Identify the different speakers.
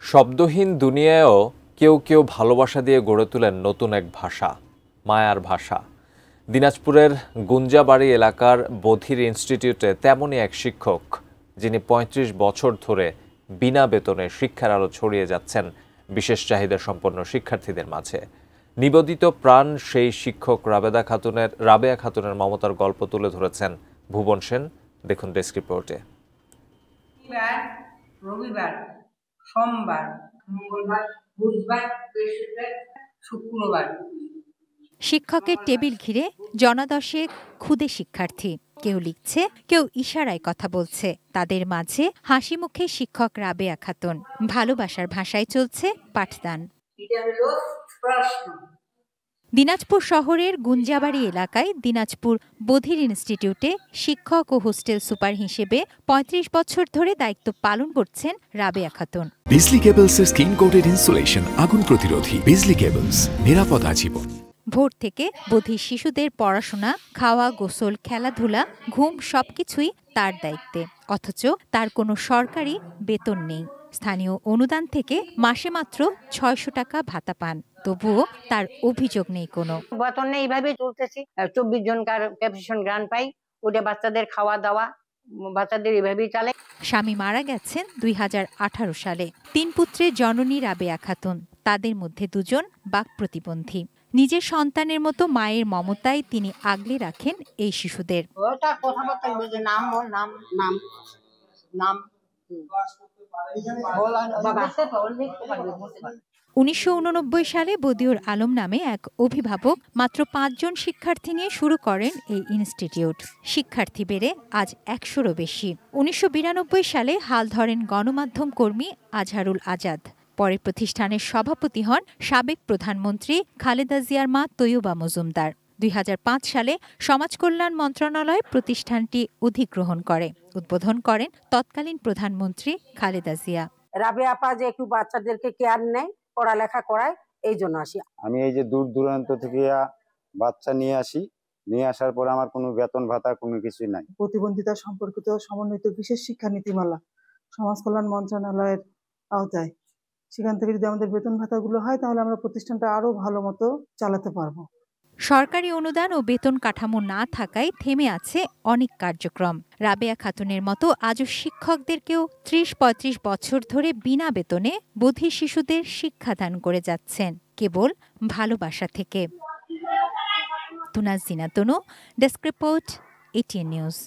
Speaker 1: শব্দহীন দুনিয়ায়ও কেউ কেউ ভালোবাসা দিয়ে গড়ে তোলেন নতুন এক ভাষা, মায়ার ভাষা। দিনাজপুরের গুঞ্জাবাড়ি এলাকার বধির ইনস্টিটিউটে তেমনই এক শিক্ষক, যিনি ৩৫ বছর ধরে বিনা বেতনে শিক্ষার আলো ছড়িয়ে যাচ্ছেন বিশেষ চাহিদা সম্পন্ন শিক্ষার্থীদের মাঝে। নিবেদিত প্রাণ সেই শিক্ষক রাবেয়া খাতুনের মমতার গল্প তুলে ধরেছেন ভুবন সেন। দেখুন ডেস্ক রিপোর্টে।
Speaker 2: রবিবার, সোমবার, মঙ্গলবার, বুধবার, বৃহস্পতিবার, শুক্রবার।
Speaker 3: শিক্ষকের টেবিল ঘিরে জনাদশেক ক্ষুদে শিক্ষার্থী, কেউ লিখছে, কেউ ইশারায় কথা বলছে। তাদের মাঝে হাসি মুখে শিক্ষক রাবেয়া খাতুন। ভালোবাসার ভাষায় চলছে পাঠদান। দিনাজপুর শহরের গুঞ্জাবাড়ি এলাকায় দিনাজপুর বধির ইনস্টিটিউটে শিক্ষক ও হোস্টেল সুপার হিসেবে ৩৫ বছর ধরে দায়িত্ব পালন করছেন রাবেয়া খাতুন।
Speaker 4: বিজলি কেবলসের স্কিন কোটেড ইনসুলেশন আগুন প্রতিরোধী। বিজলি কেবলস, নিরাপদ আজীবন।
Speaker 3: ভোর থেকে বধির শিশুদের পড়াশোনা, খাওয়া, গোসল, খেলাধুলা, ঘুম সবকিছুই তার দায়িত্বে। অথচ তার কোনো সরকারি বেতন নেই। স্থানীয় অনুদান থেকে মাসে মাত্র ৬০০ টাকা ভাতা পান। তবুও তার অভিযোগ নেই কোনো।
Speaker 2: বেতন নেই, এইভাবেই চলতেছি। ২৪ জনকার ক্যাপিটেশন গ্রান্ট পাই, ওটা বাচ্চাদের খাওয়া দাওয়া, বাচ্চাদের এইভাবেই চলে।
Speaker 3: স্বামী মারা গেছেন ২০১৮ সালে। ৩ পুত্রের জননী রাবেয়া খাতুন। তাদের মধ্যে ২ জন বাক প্রতিবন্ধী। নিজের সন্তানের মতো মায়ের মমতায় তিনি আগলে রাখেন এই শিশুদের। ১৯৮৯ সালে বদিউর আলম নামে এক অভিভাবক মাত্র ৫ জন শিক্ষার্থী নিয়ে শুরু করেন এই ইনস্টিটিউট। শিক্ষার্থী বেড়ে আজ ১০০রও বেশি। ১৯৯২ সালে হাল ধরেন গণমাধ্যম কর্মী আজহারুল আজাদ। পরে প্রতিষ্ঠানের সভাপতি হন সাবেক প্রধানমন্ত্রী খালেদা জিয়ার মা তৈয়বা মজুমদার। ২০০৫ সালে সমাজ কল্যাণ মন্ত্রণালয় প্রতিষ্ঠানটি অধিগ্রহণ করে। উদ্বোধন করেন তৎকালীন প্রধানমন্ত্রী খালেদা জিয়া।
Speaker 2: রাবেয়া আপা যে একটু বাচ্চাদেরকে কেয়ার নেয়, পড়ালেখা করায়, এই জন্য আসি।
Speaker 5: আমি এই যে দূর দূরান্ত থেকে বাচ্চা নিয়ে আসি, নিয়ে আসার পর আমার কোনো বেতন ভাতা কোনো কিছুই নাই।
Speaker 6: প্রতিবন্ধিতা সম্পর্কিত সমন্বিত বিশেষ শিক্ষা নীতিমালা সমাজ কল্যাণ মন্ত্রণালয়ের আওতায়, সেখান থেকে যদি আমাদের বেতন ভাতাগুলো হয় তাহলে আমরা প্রতিষ্ঠানটা আরো ভালো মতো চালাতে পারবো।
Speaker 3: সরকারি অনুদান ও বেতন কাঠামো না থাকায় থেমে আছে অনেক কার্যক্রম। রাবেয়া খাতুনের মতো আজও শিক্ষকদেরকেও ৩০-৩৫ বছর ধরে বিনা বেতনে বধির শিশুদের শিক্ষাদান করে যাচ্ছেন কেবল ভালোবাসা থেকে। তুনাজ জিনা তনু, ডেস্ক রিপোর্ট, এটিএন নিউজ।